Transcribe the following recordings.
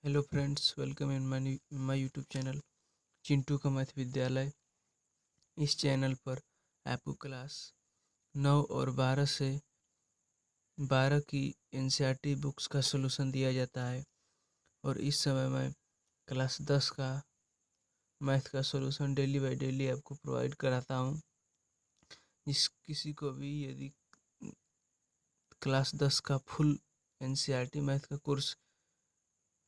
Hello friends, welcome in my YouTube channel Chintu का math विद्यालय। इस चैनल पर आपको क्लास 9 और 12 से 12 की एनसीईआरटी बुक्स का सलूशन दिया जाता है और इस समय मैं क्लास 10 का मैथ का सलूशन डेली बाय डेली आपको प्रोवाइड कराता हूँ। जिस किसी को भी यदि क्लास 10 का फुल एनसीईआरटी मैथ का कोर्स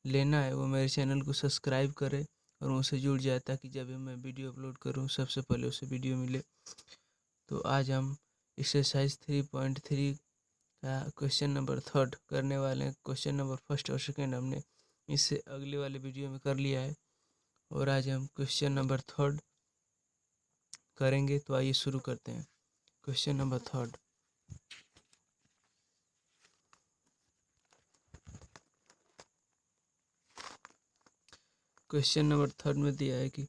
लेना है वो मेरे चैनल को सब्सक्राइब करे और उनसे जुड़ जाए ताकि जब भी मैं वीडियो अपलोड करूं सबसे पहले उसे वीडियो मिले। तो आज हम एक्सरसाइज 3.3 का क्वेश्चन नंबर 3 करने वाले हैं। क्वेश्चन नंबर फर्स्ट और सेकंड हमने इससे अगले वाले वीडियो में कर लिया है और आज हम क्वेश्चन नंबर 3 करेंगे। तो आइए शुरू करते हैं। Question number 3। क्वेश्चन नंबर 3 में दिया है कि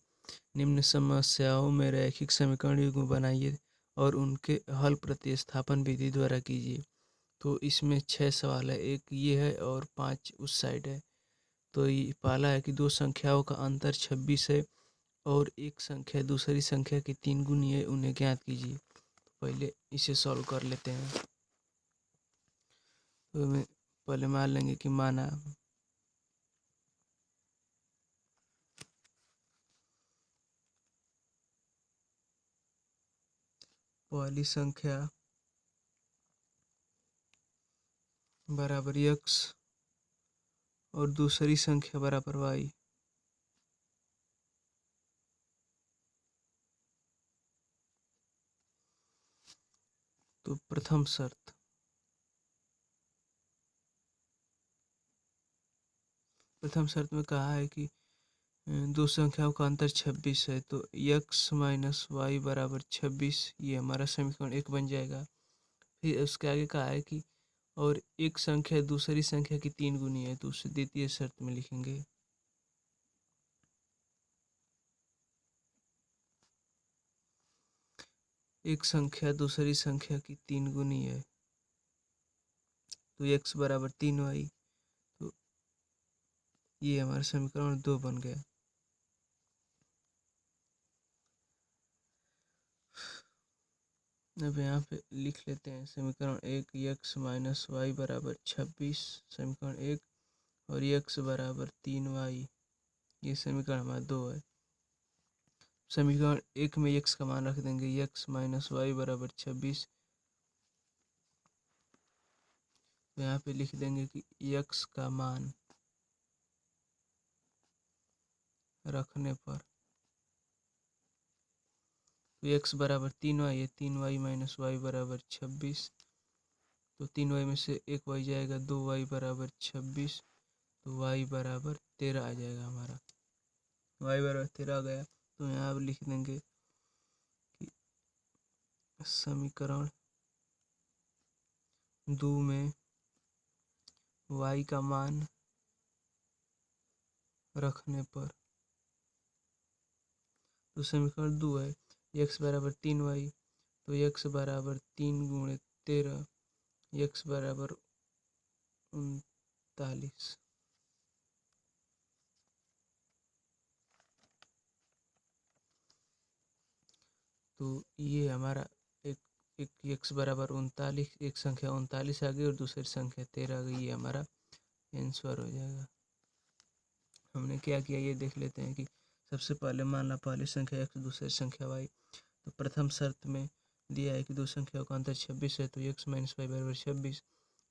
निम्न समस्याओं में रैखिक समीकरण युग्म बनाइए और उनके हल प्रतिस्थापन विधि द्वारा कीजिए। तो इसमें 6 सवाल है, एक ये है और 5 उस साइड है। तो ये पहला है कि दो संख्याओं का अंतर 26 है और एक संख्या दूसरी संख्या की 3 गुनी है, उन्हें ज्ञात कीजिए। तो पहले इसे सॉल्व कर लेते हैं। तो हमें पहले मान लेंगे कि माना पहली संख्या बराबर x और दूसरी संख्या बराबर y। तो प्रथम शर्त में कहा है कि दो संख्याओं का अंतर 26 है, तो x माइनस वाई बराबर 26, ये हमारा समीकरण 1 बन जाएगा। फिर उसके आगे कहा है कि और एक संख्या दूसरी संख्या की 3 गुनी है, तो उसे द्वितीय शर्त में लिखेंगे। एक संख्या दूसरी संख्या की 3 गुनी है तो x बराबर 3y। तो ये हमारा समीकरण 2 बन गया। अब यहाँ पे लिख लेते हैं समीकरण 1, x माइनस वाई बराबर 26 समीकरण 1 और x बराबर 3y, ये समीकरण हमारा 2 है। समीकरण 1 में x का मान रख देंगे, x माइनस वाई बराबर 26। तो यहाँ पे लिख देंगे कि x का मान रखने पर तो x बराबर 3y है, 3y माइनस वाई बराबर 26। तो 3y में से 1y जाएगा, 2y बराबर 26। तो y बराबर 13 आ जाएगा हमारा। y बराबर 13 आ गया। तो यहाँ अब लिख देंगे कि समीकरण 2 में y का मान रखने पर, तो समीकरण 2 है x बराबर 3y, तो x बराबर 3 गुणे 13, x बराबर 39। तो ये हमारा एक एक x बराबर 39, एक संख्या 39 आ गई और दूसरी संख्या 13 आ गई, ये हमारा आंसर हो जाएगा। हमने क्या किया ये देख लेते हैं कि सबसे पहले मान ला पहली संख्या x दूसरी संख्या y। तो प्रथम शर्त में दिया है कि दो संख्याओं का अंतर 26 है, तो x माइनस वाई बराबर 26।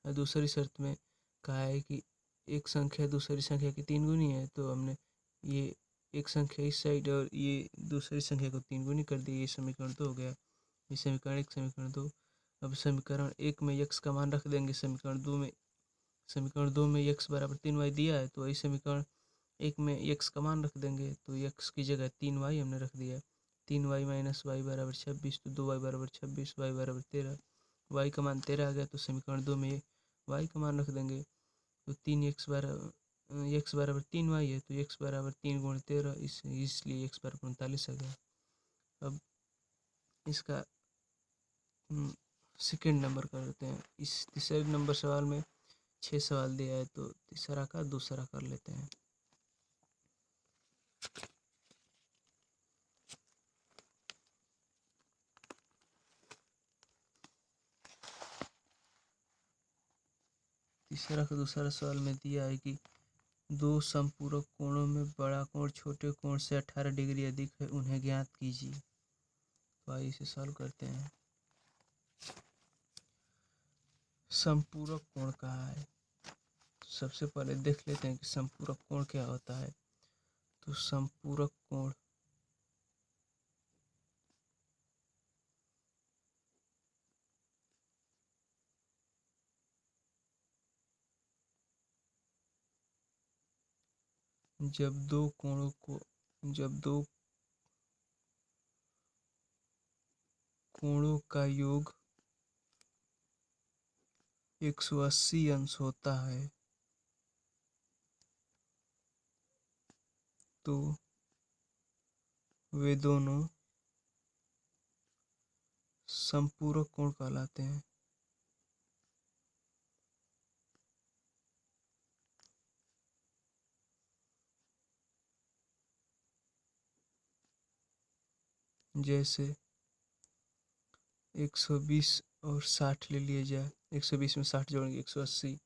और दूसरी शर्त में कहा है कि एक संख्या दूसरी संख्या की 3 गुनी है, तो हमने ये एक संख्या इस साइड और ये दूसरी संख्या को 3 गुनी कर दी। ये समीकरण 2 हो गया। ये समीकरण 1 समीकरण 2। अब समीकरण 1 में x का मान रख देंगे। समीकरण 2 में x बराबर 3y दिया है, तो वही समीकरण 1 में x का मान रख देंगे। तो x की जगह 3y हमने रख दिया। 3y माइनस वाई बराबर 26, तो 2y बराबर 26, y बराबर 13। y का मान 13 आ गया, तो समीकरण 2 में y का मान रख देंगे। तो 3x बराबर 3y है, तो x बराबर 3 गुणे 13, इसलिए x बराबर 39 आ गया। अब इसका सेकेंड नंबर करते हैं। इस तीसरे नंबर सवाल में 6 सवाल दिया है तो तीसरा का दूसरा कर लेते हैं। तीसरा का दूसरा सवाल में दिया है कि दो समपूरक कोणों में बड़ा कोण छोटे कोण से 18 डिग्री अधिक है, उन्हें ज्ञात कीजिए। तो आइए इसे सॉल्व करते हैं। समपूरक कोण कहाँ है, सबसे पहले देख लेते हैं कि समपूरक कोण क्या होता है। तो समपूरक कोण जब दो कोणों का योग 180 अंश होता है तो वे दोनों समपूरक कोण कहलाते हैं। जैसे 120 और 60 ले लिया जाए, 120 में 60 जोड़ेंगे 180,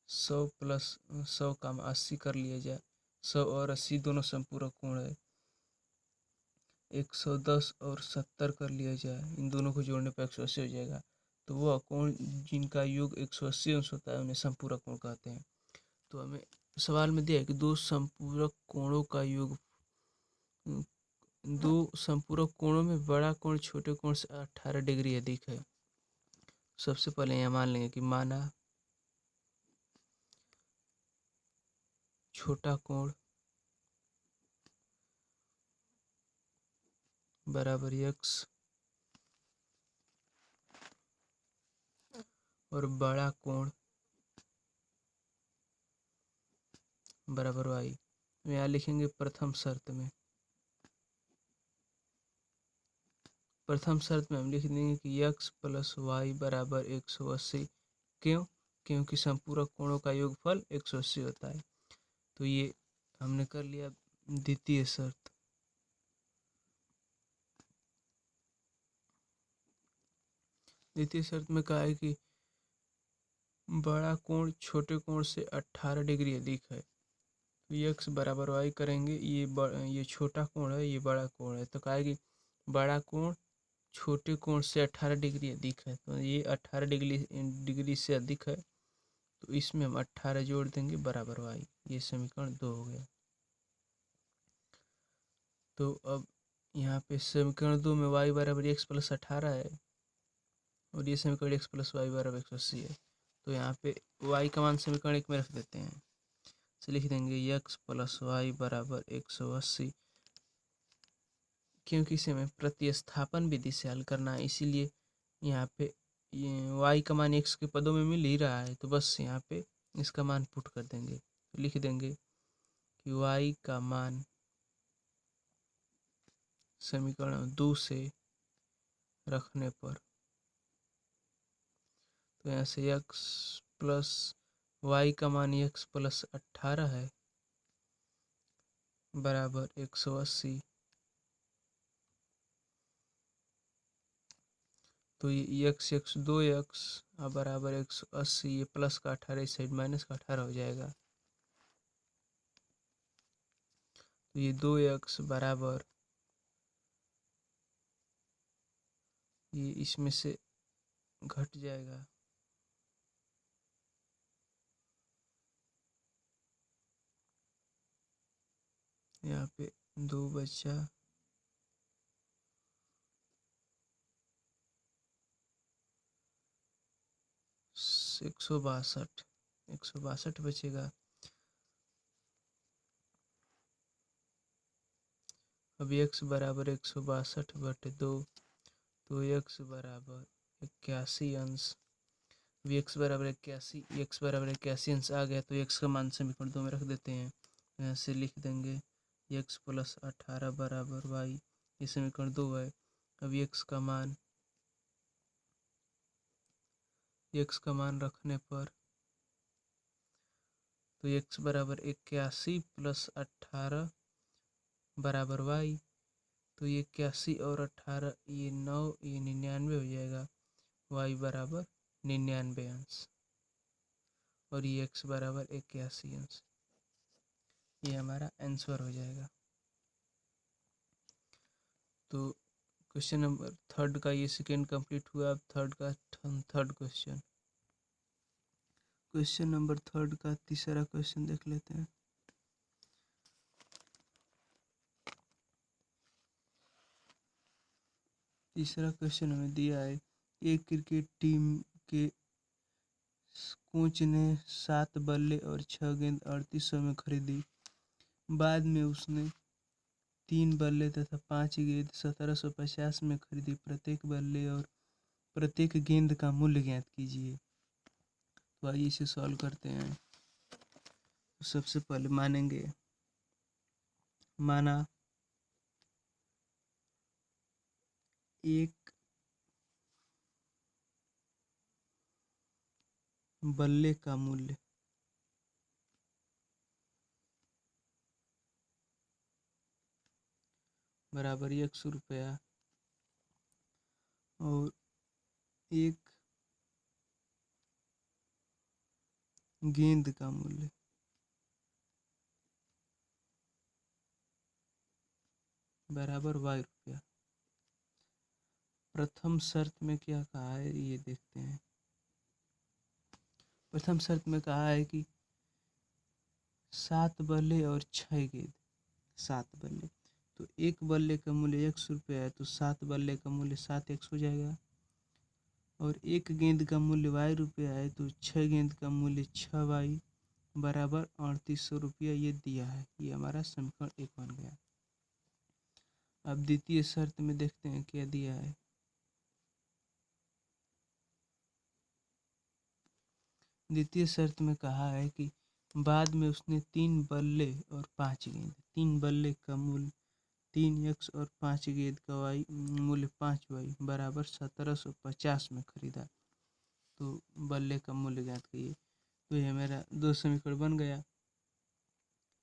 100 प्लस 100 का 80 कर लिया जाए, 100 और 80 दोनों समपूरक कोण है। 110 और 70 कर लिया जाए, इन दोनों को जोड़ने पर 180 हो जाएगा। तो वह कोण जिनका योग 180 अंश होता है उन्हें समपूरक कोण कहते हैं। तो हमें सवाल में दिया है कि दो समपूरक कोणों में बड़ा कोण छोटे कोण से 18 डिग्री अधिक है। सबसे पहले यहाँ मान लेंगे कि माना छोटा कोण बराबर x और बड़ा कोण बराबर y। यहाँ लिखेंगे प्रथम शर्त में हम लिख देंगे कि x प्लस वाई बराबर 180। क्यों? क्योंकि संपूरक कोणों का योगफल 180 होता है। तो ये हमने कर लिया द्वितीय शर्त। द्वितीय शर्त में कहा है कि बड़ा कोण छोटे कोण से 18 डिग्री अधिक है। तो x बराबर y करेंगे, ये छोटा कोण है, ये बड़ा कोण है, तो कहा है कि बड़ा कोण छोटे कोण से 18 डिग्री अधिक है। तो ये 18 डिग्री से अधिक है, तो इसमें हम 18 जोड़ देंगे बराबर y। ये समीकरण 2 हो गया। तो अब यहाँ पे समीकरण 2 में y बराबर x प्लस 18 है और ये समीकरण x प्लस वाई बराबर 180 है। तो यहाँ पे y का मान समीकरण 1 में रख देते हैं। तो लिख देंगे x प्लस वाई बराबर 180। क्योंकि इसे हमें प्रतिस्थापन विधि से हल करना है, इसीलिए यहाँ पे y का मान x के पदों में मिल ही रहा है, तो बस यहाँ पे इसका मान पुट कर देंगे। तो लिख देंगे कि y का मान समीकरण 2 से रखने पर, तो यहाँ से x प्लस वाई का मान x प्लस 18 है बराबर 180। तो ये x 2x बराबर 180, ये प्लस का 18 इस साइड माइनस का 18 हो जाएगा। तो ये 2x बराबर, ये इसमें से घट जाएगा, यहाँ पे 2 बचा, 162 बचेगा। अब x बराबर 162/2, तो x बराबर 81 अंश। अब x बराबर 81 अंश आ गया, तो x का मान समीकरण 2 में रख देते हैं। यहाँ से लिख देंगे x प्लस 18 बराबर y, ये समीकरण 2 है। अब x का मान रखने पर तो x बराबर 81 प्लस 18 बराबर y। तो ये 81 और 18 ये 9 ये 99 हो जाएगा। y बराबर 99 अंश और ये x बराबर 81 अंश। ये हमारा आंसर हो जाएगा। तो क्वेश्चन नंबर 3 का ये सेकेंड कंप्लीट हुआ। अब थर्ड क्वेश्चन। क्वेश्चन नंबर 3 का तीसरा क्वेश्चन देख लेते हैं। तीसरा क्वेश्चन हमें दिया है, एक क्रिकेट टीम के कोच ने 7 बल्ले और 6 गेंद 3800 में खरीदी। बाद में उसने 3 बल्ले तथा 5 गेंद 1750 में खरीदी। प्रत्येक बल्ले और प्रत्येक गेंद का मूल्य ज्ञात कीजिए। तो आइए इसे सॉल्व करते हैं। तो सबसे पहले माना एक बल्ले का मूल्य बराबर 100 रुपया और एक गेंद का मूल्य बराबर y रुपया। प्रथम शर्त में क्या कहा है ये देखते हैं। प्रथम शर्त में कहा है कि 7 बल्ले और 6 गेंद। 7 बल्ले तो एक बल्ले का मूल्य 100 रुपया है, तो 7 बल्ले का मूल्य 7x हो जाएगा। और एक गेंद का मूल्य y रुपया है, तो 6 गेंद का मूल्य 6y बराबर 3800 रुपया ये दिया है। ये हमारा समीकरण 1 बन गया। अब द्वितीय शर्त में देखते हैं क्या दिया है। द्वितीय शर्त में कहा है कि बाद में उसने 3 बल्ले और 5 गेंद, 3 बल्ले का मूल्य 3x और 5 गेंद का y मूल्य 5y बराबर 1750 में खरीदा। तो बल्ले का मूल्य ज्ञात कीजिए। तो ये मेरा 2 समीकरण बन गया।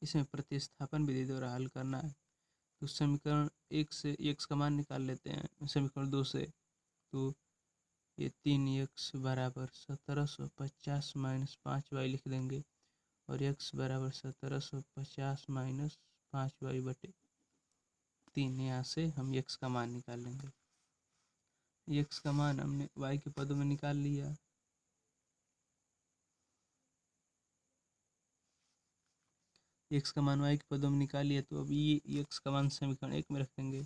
इसमें प्रतिस्थापन विधि द्वारा हल करना है। तो समीकरण 1 से x का मान निकाल लेते हैं समीकरण 2 से। तो ये 3x बराबर 1750 माइनस 5y लिख देंगे और x बराबर 1750 माइनस 5y बटे 3। यहाँ से हम x का मान निकाल लेंगे। x का मान हमने y के पदों में निकाल लिया। x का मान y के पदों में निकाल लिया। तो अब ये x का मान समीकरण 1 में रख देंगे।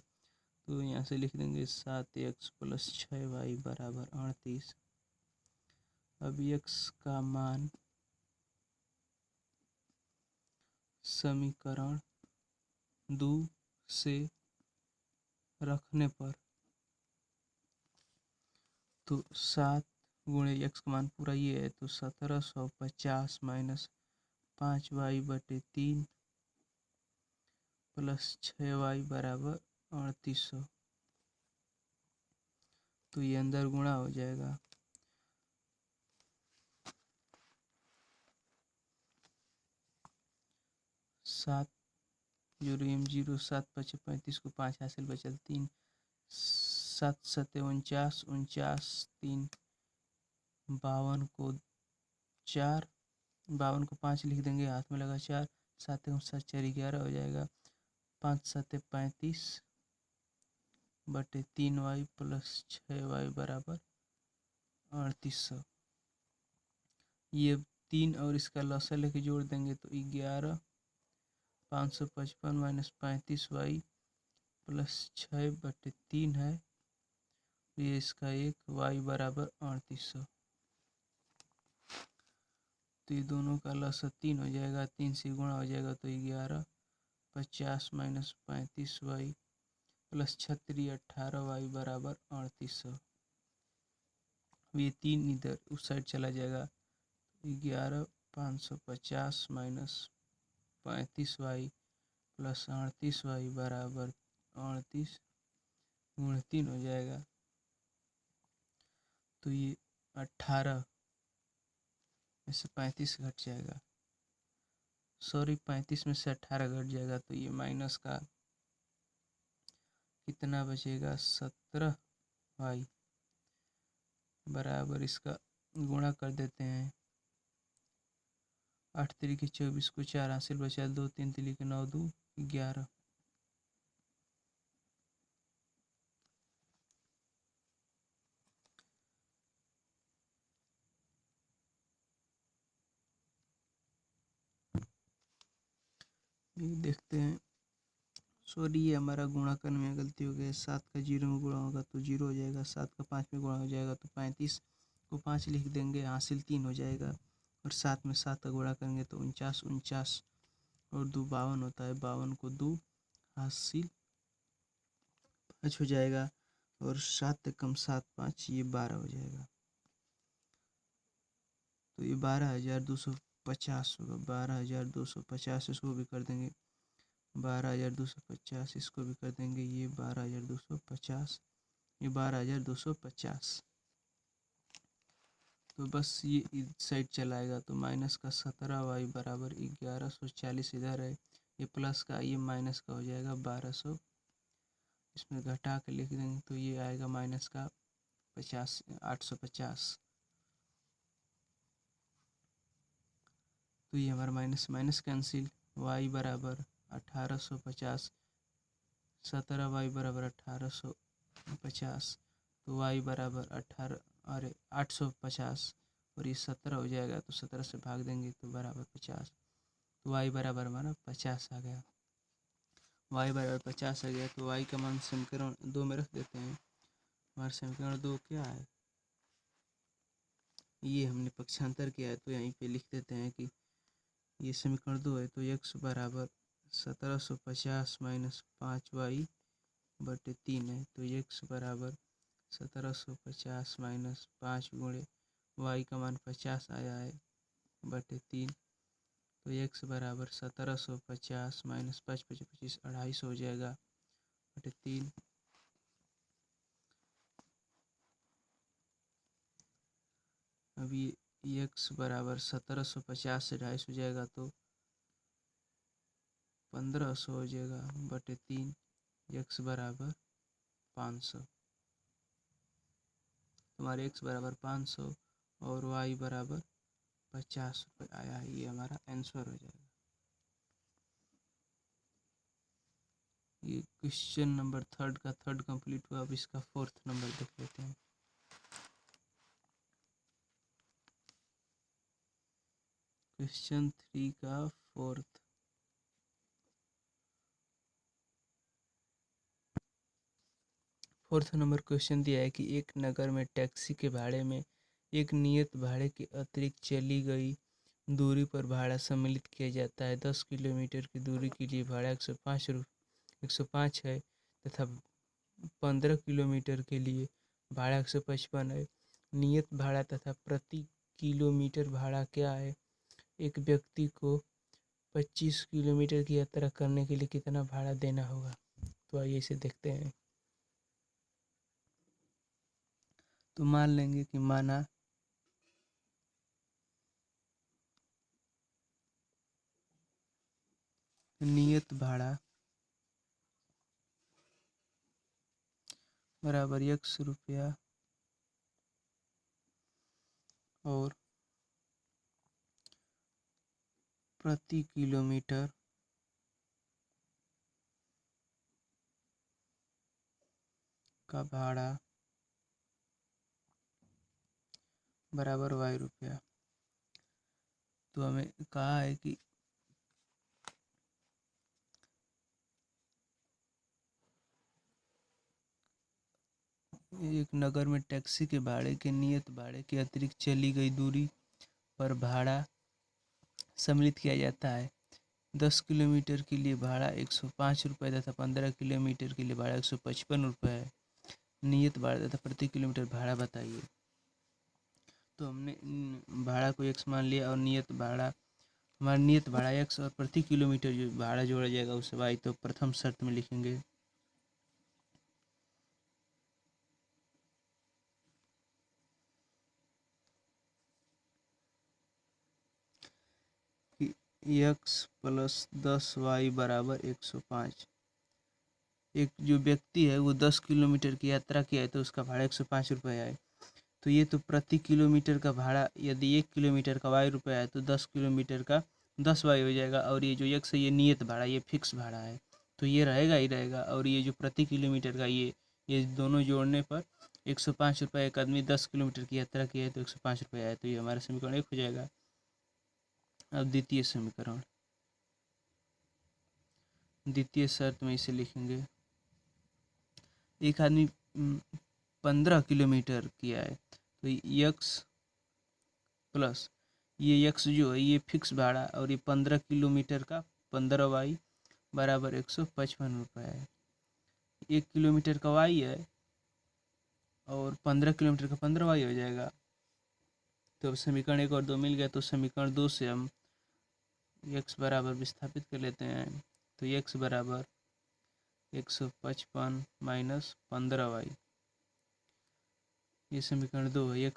तो यहाँ से लिख देंगे 7x प्लस 6y बराबर 38। अब x का मान समीकरण 2 से रखने पर तो 7 गुणे x का मान पूरा ये है, तो 1750 माइनस 5y बटे 3 प्लस 6y बराबर 3800। तो ये अंदर गुणा हो जाएगा। 7 जीरो एम 0 7 पचे 35 को 5 हासिल बचल 3 7 सते 49 49 3 52 को 4 52 को 5 लिख देंगे, हाथ में लगा 4 7 7 4 11 हो जाएगा। 5 सते 35 बटे 3y प्लस 6y बराबर 3800। ये 3 और इसका लसा लेके जोड़ देंगे तो 11 555 माइनस 35y प्लस 6 बटे 3 है। ये इसका 1 y बराबर 3800। तो ये दोनों का लसा 3 हो जाएगा, 3 से गुणा हो जाएगा तो 11 50 माइनस 35y प्लस 36 18y बराबर 3800। ये 3 इधर उस साइड चला जाएगा। 11 550 माइनस 35y प्लस 38y बराबर 38 गुणे 3 हो जाएगा। तो ये 18 में से 35 घट जाएगा सॉरी 35 में से 18 घट जाएगा तो ये माइनस का कितना बचेगा 17y बराबर इसका गुणा कर देते हैं। 8 तिरिके 24 को 4 हासिल बचा 2 3 तिरिके 9 2 11। ये देखते हैं, सॉरी ये हमारा गुणा करने में गलती हो गई। 7 का 0 में गुणा होगा तो 0 हो जाएगा, 7 का 5 में गुणा हो जाएगा तो 35 को 5 लिख देंगे, हासिल 3 हो जाएगा। और 7 में 7 का गुणा करेंगे तो 49 49 और 2 52 होता है, 52 को 2 हासिल 5 हो जाएगा। और 7 कम 7 5 ये 12 हो जाएगा। तो ये 12,250 होगा। 12,250 इसको भी कर देंगे, 12,250 इसको भी कर देंगे, ये 12,250, ये 12,250। तो बस ये इस साइड चलाएगा तो माइनस का 17y बराबर 1140 इधर है, ये प्लस का ये माइनस का हो जाएगा 1200, इसमें घटा के लिख देंगे तो ये आएगा माइनस का 50 850। तो ये हमारा माइनस माइनस कैंसिल, y बराबर 1850, 17y बराबर 1850, तो y बराबर 850 और ये 17 हो जाएगा तो 17 से भाग देंगे तो बराबर 50। तो y बराबर हमारा 50 आ गया। y बराबर 50 आ गया तो y का मान समीकरण 2 में रख देते हैं। हमारा समीकरण 2 क्या है, ये हमने पक्षांतर किया है तो यहीं पे लिख देते हैं कि ये समीकरण 2 है। तो x बराबर 1750 माइनस 5y बटे 3 है। तो x बराबर 1750 माइनस 5 गुणे y का मान 50 आया है बटे 3। तो x बराबर 1750 माइनस 5 5 25 250 हो जाएगा बटे 3। अभी x बराबर 1750 से 250 हो जाएगा तो 1500 हो जाएगा बटे 3। x बराबर 500, हमारे x बराबर 500 और y बराबर 50 रुपये आया है। ये हमारा आंसर हो जाएगा। ये क्वेश्चन नंबर 3 का 3 कंप्लीट हुआ। अब इसका 4th नंबर देख लेते हैं। क्वेश्चन 3 का 4th नंबर क्वेश्चन दिया है कि एक नगर में टैक्सी के भाड़े में एक नियत भाड़े के अतिरिक्त चली गई दूरी पर भाड़ा सम्मिलित किया जाता है। 10 किलोमीटर की दूरी के लिए भाड़ा 105 है तथा 15 किलोमीटर के लिए भाड़ा 155 है। नियत भाड़ा तथा प्रति किलोमीटर भाड़ा क्या है? एक व्यक्ति को 25 किलोमीटर की यात्रा करने के लिए कितना भाड़ा देना होगा? तो आइए इसे देखते हैं। तो मान लेंगे कि माना नियत भाड़ा बराबर ₹1 और प्रति किलोमीटर का भाड़ा बराबर ₹y। तो हमें कहा है कि एक नगर में टैक्सी के भाड़े के नियत भाड़े के अतिरिक्त चली गई दूरी पर भाड़ा सम्मिलित किया जाता है। 10 किलोमीटर के लिए भाड़ा 105 रुपये तथा 15 किलोमीटर के लिए भाड़ा 155 रुपये है। नियत भाड़ा तथा प्रति किलोमीटर भाड़ा बताइए। तो हमने भाड़ा को x मान लिया और नियत भाड़ा हमारा नियत भाड़ा x और प्रति किलोमीटर जो भाड़ा जोड़ा जाएगा उसे y। तो प्रथम शर्त में लिखेंगे कि x प्लस 10y बराबर 105। एक जो व्यक्ति है वो 10 किलोमीटर की यात्रा किया है तो उसका भाड़ा 105 रुपये आए। तो ये तो प्रति किलोमीटर का भाड़ा, यदि 1 किलोमीटर का y रुपये है तो 10 किलोमीटर का 10y हो जाएगा। और ये जो x है ये नियत भाड़ा, ये फिक्स भाड़ा है, तो ये रहेगा ही रहेगा। और ये जो प्रति किलोमीटर का ये दोनों जोड़ने पर 105 रुपये, एक आदमी 10 किलोमीटर की यात्रा किया है तो 105 रुपये आया, तो ये हमारा समीकरण 1 हो जाएगा। अब द्वितीय समीकरण, द्वितीय शर्त में इसे लिखेंगे। एक आदमी 15 किलोमीटर किया है तो x प्लस ये x जो है ये फिक्स भाड़ा, और ये 15 किलोमीटर का 15y बराबर 155 रुपये है। 1 किलोमीटर का y है और 15 किलोमीटर का 15y हो जाएगा। तो अब समीकरण 1 और 2 मिल गया, तो समीकरण 2 से हम x बराबर विस्थापित कर लेते हैं। तो x बराबर 155 माइनस 15y, ये समीकरण 2 है।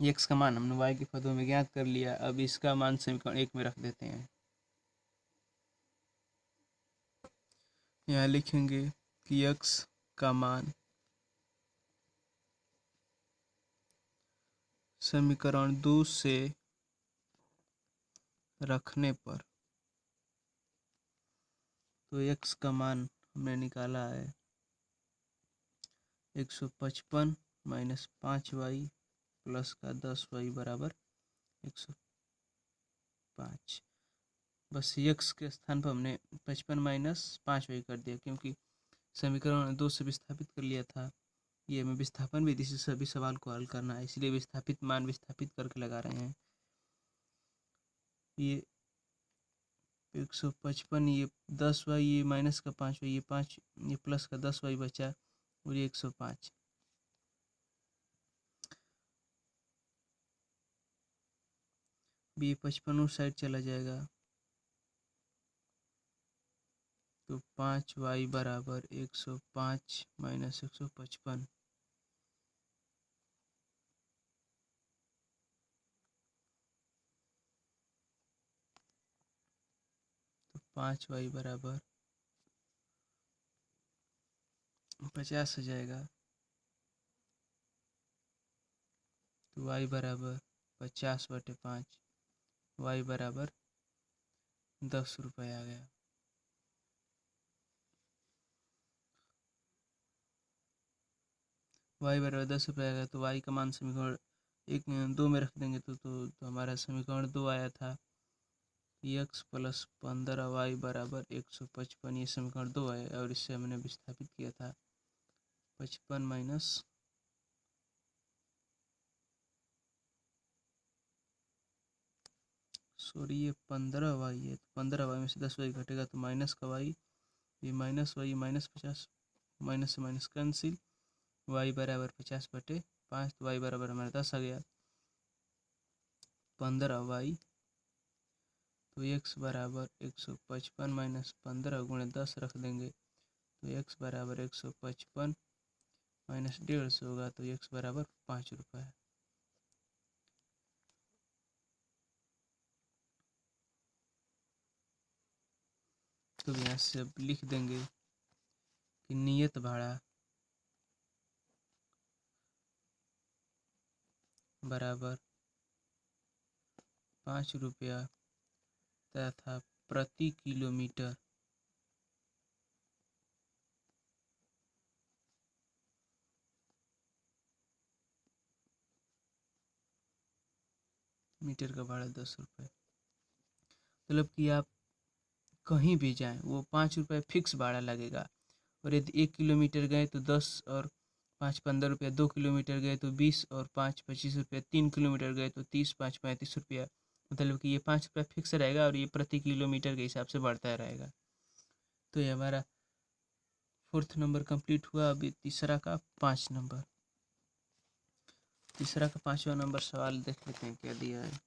x का मान हमने y के पदों में ज्ञात कर लिया। अब इसका मान समीकरण 1 में रख देते हैं। यहाँ लिखेंगे कि x का मान समीकरण 2 से रखने पर, तो x का मान हमने निकाला है 155 माइनस 5y प्लस का 10y बराबर 105। बस x के स्थान पर हमने 55 माइनस 5y कर दिया, क्योंकि समीकरण 2 से विस्थापित कर लिया था। ये हमें विस्थापन विधि से सभी सवाल को हल करना है, इसलिए विस्थापित मान विस्थापित करके लगा रहे हैं। ये 155, ये 10y, ये माइनस का 5y, ये 5, ये प्लस का 10y बचा, और ये 105। ये 55 उस साइड चला जाएगा, तो 5y बराबर 105 माइनस 155। तो 5y बराबर 50 हो जाएगा। तो y बराबर 50/5, y बराबर 10 रुपये आ गया। y बराबर 10 रुपये आ गया, तो y का मान समीकरण 2 में रख देंगे तो हमारा समीकरण 2 आया था। x प्लस 15y बराबर 155, ये समीकरण 2 है, और इससे हमने विस्थापित किया था 55 माइनस 15y है, तो 15y में से 10y घटेगा तो माइनस का y, ये माइनस y माइनस 50, माइनस से माइनस कैंसिल, y बराबर 50/5, तो y बराबर हमारा 10 आ गया। 15y, तो x बराबर 155 माइनस 15 गुणे 10 रख देंगे, तो x बराबर 155 माइनस 150 होगा, तो x बराबर 5 रुपये। तो यहाँ से अब लिख देंगे कि नियत भाड़ा बराबर 5 रुपया तथा प्रति किलोमीटर मीटर का भाड़ा 10 रुपये। मतलब कि आप कहीं भी जाएं वो 5 रुपये फिक्स भाड़ा लगेगा। और यदि 1 किलोमीटर गए तो 10 और 5 15 रुपया, 2 किलोमीटर गए तो 20 और 5 25 रुपया, 3 किलोमीटर गए तो 30 5 35 रुपया। मतलब कि ये 5 रुपया फिक्स रहेगा और ये प्रति किलोमीटर के हिसाब से बढ़ता रहेगा। तो ये हमारा 4th नंबर कंप्लीट हुआ। अभी तीसरा का 5 नंबर, तीसरा का 5वां नंबर सवाल देख लेते हैं क्या दिया है।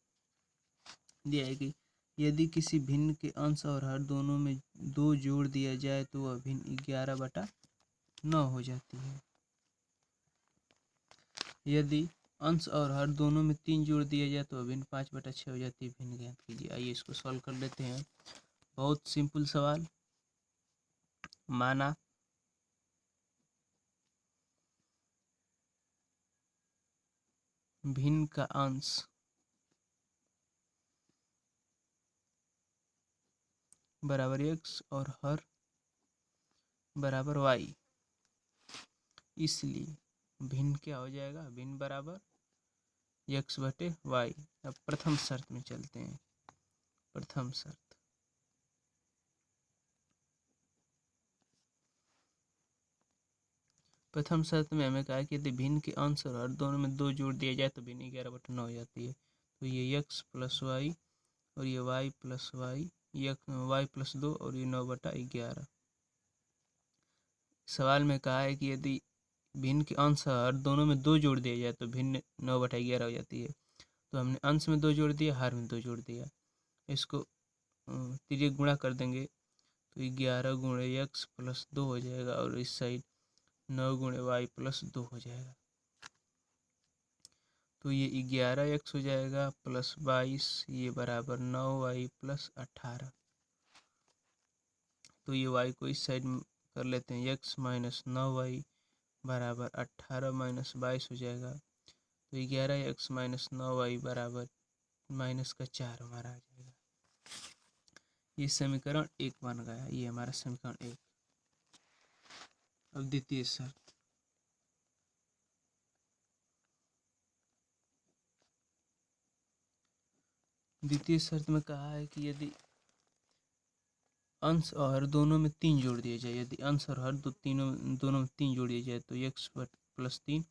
दिया है कि यदि किसी भिन्न के अंश और हर दोनों में 2 जोड़ दिया जाए तो वह भिन्न 11/9 हो जाती है। यदि अंश और हर दोनों में 3 जोड़ दिया जाए तो भिन्न 5/6 हो जाती है। भिन्न ज्ञात कीजिए। आइए इसको सॉल्व कर लेते हैं। बहुत सिंपल सवाल। माना भिन्न का अंश बराबर x और हर बराबर y, इसलिए भिन्न क्या हो जाएगा? भिन्न बराबर x/y। अब प्रथम शर्त में चलते हैं। प्रथम शर्त में हमें कहा है कि यदि भिन्न के अंश और हर दोनों में 2 जोड़ दिया जाए तो भिन्न 11/9 हो जाती है। तो ये x + y और ये y + y, ये y + 2 और ये 9/11। सवाल में कहा है कि यदि भिन्न के अंश हर दोनों में 2 जोड़ दिया जाए तो भिन्न 9/11 हो जाती है। तो हमने अंश में 2 जोड़ दिया, हर में 2 जोड़ दिया। इसको तिर्यक गुणा कर देंगे तो 11 × x + 2 हो जाएगा और इस साइड 9 × y + 2 हो जाएगा। तो ये 11x हो जाएगा + 22, ये बराबर 9y + 18। तो ये y को इस साइड कर लेते हैं। x - 9y बराबर 18 - 22 हो जाएगा। तो 11x - 9y बराबर -4 हमारा आ जाएगा। ये समीकरण 1 बन गया। ये हमारा समीकरण 1। अब द्वितीय शर्त। द्वितीय शर्त में कहा है कि यदि अंश और हर दोनों में 3 जोड़ दिया जाए, यदि अंश और हर दोनों में 3 जोड़ दिया जाए तो x + 3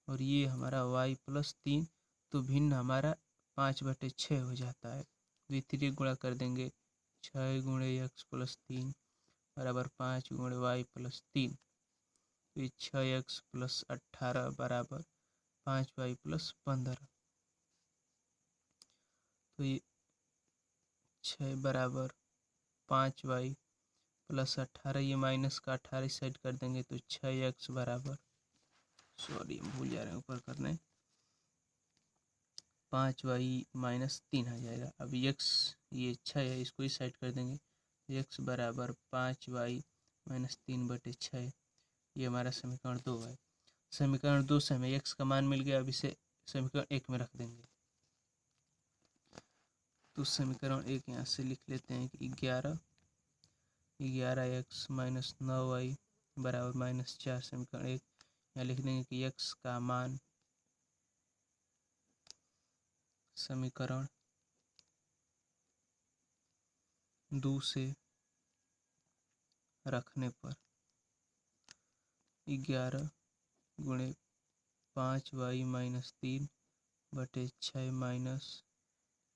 और ये हमारा y + 3, तो भिन्न हमारा 5/6 हो जाता है। द्वितीय गुणा कर देंगे। 6 × x + 3 बराबर 5 × y + 3। तो ये 6x + 18 बराबर 5y + 15। तो ये 6 बराबर 5y + 18, ये माइनस का 18 इस साइड कर देंगे तो 6x बराबर, सॉरी भूल जा रहे हैं ऊपर करने, 5y - 3 आ जाएगा। अब x ये 6 है, इसको इस साइड कर देंगे। x बराबर 5y - 3/6। ये हमारा समीकरण 2 है। समीकरण 2 से हमें x का मान मिल गया। अब इसे समीकरण 1 में रख देंगे। तो समीकरण 1 यहाँ से लिख लेते हैं कि 11x - 9y बराबर -4। समीकरण 1 यहाँ लिख देंगे कि x का मान समीकरण 2 से रखने पर 11 × 5y - 3/6 माइनस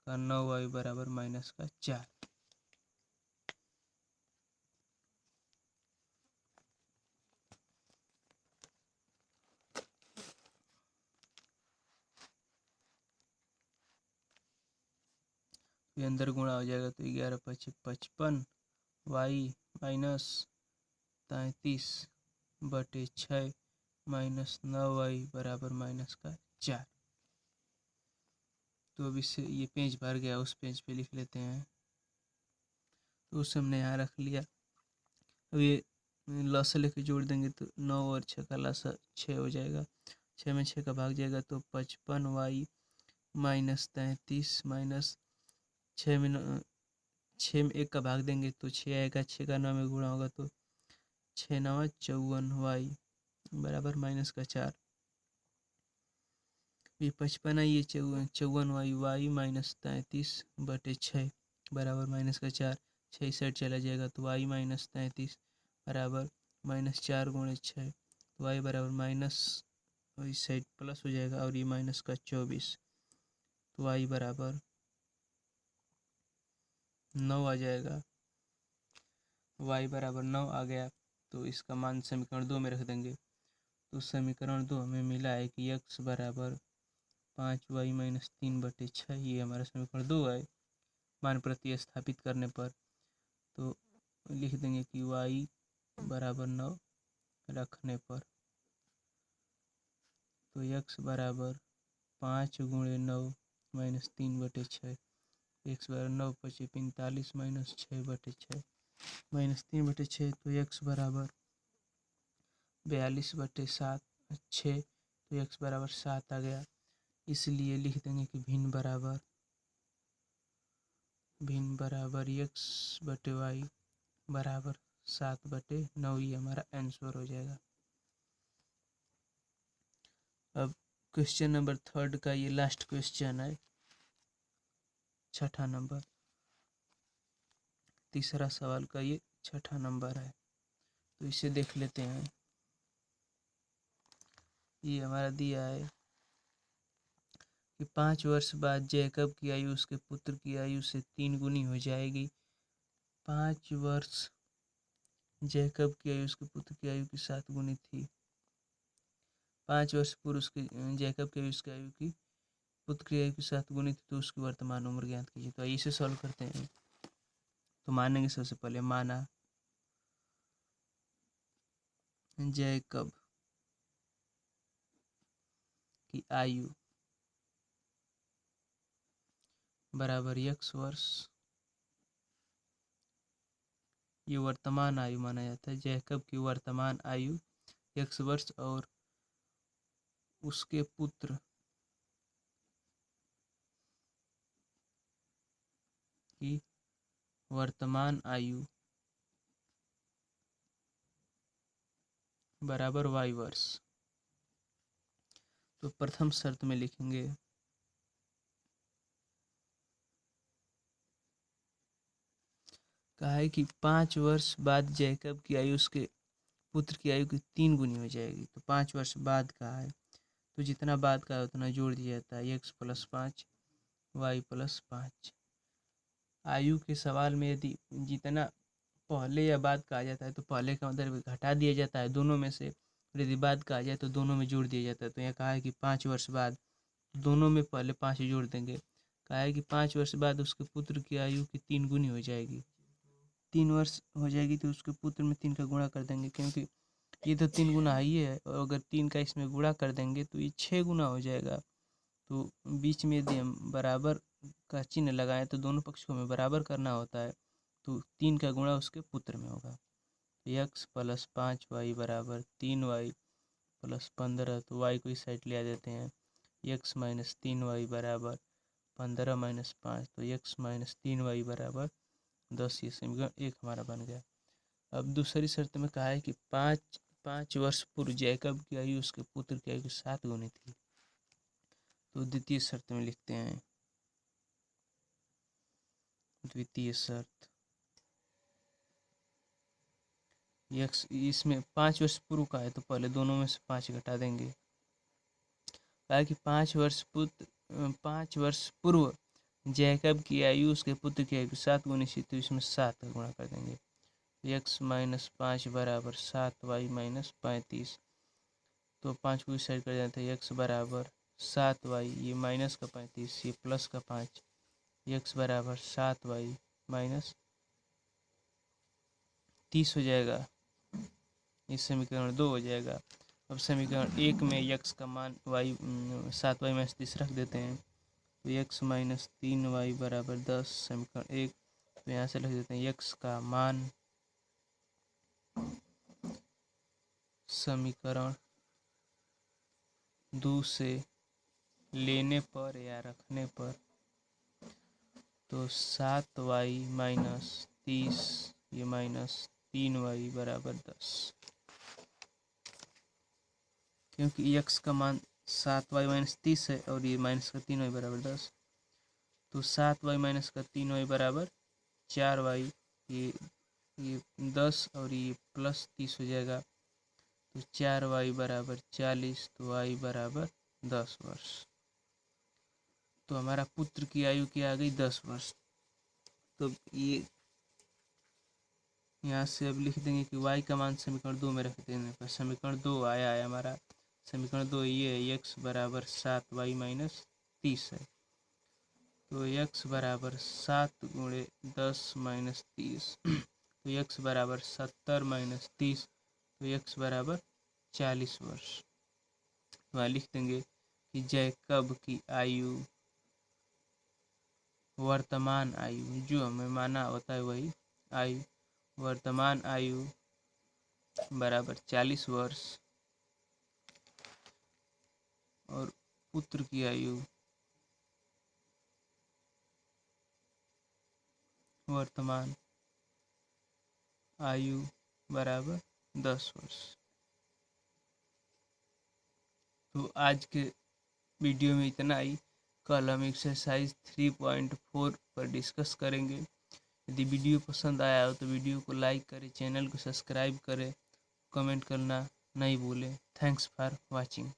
का 9y बराबर -4। ये अंदर गुणा हो जाएगा तो 11 × 5 = 55, y - 33/6 माइनस 9y बराबर -4। तो अब इससे ये पेज भर गया, उस पेज पे लिख लेते हैं। तो उस हमने यहाँ रख लिया। अब ये लसा लेके जोड़ देंगे तो 9 और 6 का लसा 6 हो जाएगा। 6 में 6 का भाग जाएगा तो 55y - 33 माइनस 6 में 1 का भाग देंगे तो 6 आएगा। 6 का 9 में गुणा होगा तो 6 × 9 = 54y बराबर -4। ये 55 है, ये 54y, y - 33/6 बराबर -4। 6 इस साइड चला जाएगा तो y - 33 बराबर -4 × 6, तो y बराबर माइनस, और इस साइड प्लस हो जाएगा और ये -24, तो y बराबर 9 आ जाएगा। y बराबर 9 आ गया तो इसका मान समीकरण 2 में रख देंगे। तो समीकरण 2 हमें मिला है कि x बराबर 5y - 3/6, ये हमारा समीकरण 2 है। मान प्रतिस्थापित करने पर तो लिख देंगे कि y बराबर 9 रखने पर तो x बराबर 5 गुणे 9 माइनस 3/6। एक्स बराबर 9 पचे 45 माइनस 6/6 माइनस 3/6। तो एक्स बराबर 42/7 6। तो एक्स बराबर 7 आ गया। इसलिए लिख देंगे कि भिन्न बराबर एक्स बटे वाई बराबर 7/9। ये हमारा आंसर हो जाएगा। अब क्वेश्चन नंबर 3 का ये लास्ट क्वेश्चन है, 6ठा नंबर। तीसरा सवाल का ये 6ठा नंबर है, तो इसे देख लेते हैं। ये हमारा दिया है कि 5 वर्ष बाद जैकब की आयु उसके पुत्र की आयु से 3 गुनी हो जाएगी। 5 वर्ष जैकब की आयु उसके पुत्र की आयु की 7 गुनी थी। 5 वर्ष पूर्व उसके जैकब की आयु उसकी आयु की पुत्र की आयु की 7 गुनी थी, तो उसकी वर्तमान उम्र ज्ञात कीजिए। तो इसे सॉल्व करते हैं। तो मानेंगे सबसे पहले, माना जैकब की आयु बराबर x वर्ष। ये वर्तमान आयु माना जाता है। जैकब की वर्तमान आयु x वर्ष और उसके पुत्र की वर्तमान आयु बराबर y वर्ष। तो प्रथम शर्त में लिखेंगे कहा है कि 5 वर्ष बाद जैकब की आयु उसके पुत्र की आयु की 3 गुनी हो जाएगी। तो 5 वर्ष बाद कहा है, तो जितना बाद का है उतना जोड़ दिया जाता है। x + 5 y + 5। आयु के सवाल में यदि जितना पहले या बाद कहा जाता है तो पहले का मतलब घटा दिया जाता है दोनों में से, यदि बाद कहा जाए तो दोनों में जोड़ दिया जाता है। तो यहाँ कहा है कि 5 वर्ष बाद, दोनों में पहले 5 जोड़ देंगे। कहा है कि 5 वर्ष बाद उसके पुत्र की आयु की 3 गुनी हो जाएगी। 3 वर्ष हो जाएगी तो उसके पुत्र में 3 का गुणा कर देंगे, क्योंकि ये तो 3 गुना ही है, और अगर 3 का इसमें गुणा कर देंगे तो ये 6 गुना हो जाएगा। तो बीच में यदि हम बराबर का चिन्ह लगाएं तो दोनों पक्षों में बराबर करना होता है। तो 3 का गुणा उसके पुत्र में होगा। x + 5y बराबर 3y + 15। तो y को इस साइड ले आ देते हैं। x - 3y बराबर 15 - 5। तो x - 3y बराबर 10। ये समीकरण 1 हमारा बन गया। अब दूसरी शर्त में कहा है कि 5 वर्ष पूर्व जैकब की आयु उसके पुत्र की आयु की 7 गुनी थी। तो द्वितीय शर्त में लिखते हैं। द्वितीय शर्त, x इसमें 5 वर्ष पूर्व का है तो पहले दोनों में से 5 घटा देंगे। कहा कि 5 वर्ष पूर्व जैकब की आयु उसके पुत्र की आयु की 7 गुनी थी, तो इसमें 7 का गुणा कर देंगे। x - 5 बराबर 7y - 35। तो 5 को इस साइड कर जाते हैं। x बराबर 7y, ये माइनस का 35, ये प्लस का 5। x बराबर 7y - 30 हो जाएगा। इस समीकरण 2 हो जाएगा। अब समीकरण 1 में x का मान 7y - 30 रख देते हैं। तो x - 3y बराबर 10 समीकरण 1। तो यहाँ से लिख देते हैं x का मान समीकरण 2 से लेने पर या रखने पर, तो 7y - 30 ये -3y बराबर 10। क्योंकि x का मान 7y - 30 है और ये माइनस का 3y बराबर 10। तो 7y - का 3y बराबर 4y, ये 10 और ये प्लस 30 हो जाएगा। तो 4y बराबर 40। तो y बराबर 10 वर्ष। तो हमारा पुत्र की आयु क्या आ गई? 10 वर्ष। तो ये यहाँ से अब लिख देंगे कि y का मान समीकरण 2 में रख देने पर समीकरण 2 आया है हमारा। समीकरण 2 ये है, x बराबर 7y - 30 है। तो x बराबर 7 गुणे 10 - 30। तो x बराबर 70 - 30। तो x बराबर 40 वर्ष। तो यहाँ लिख देंगे कि जैकब की आयु, वर्तमान आयु जो हमें माना होता है वही आयु, वर्तमान आयु बराबर 40 वर्ष और पुत्र की आयु वर्तमान आयु बराबर 10 वर्ष। तो आज के वीडियो में इतना ही। कल हम एक्सरसाइज 3.4 पर डिस्कस करेंगे। यदि वीडियो पसंद आया हो तो वीडियो को लाइक करें, चैनल को सब्सक्राइब करें, कमेंट करना नहीं भूलें। Thanks for watching.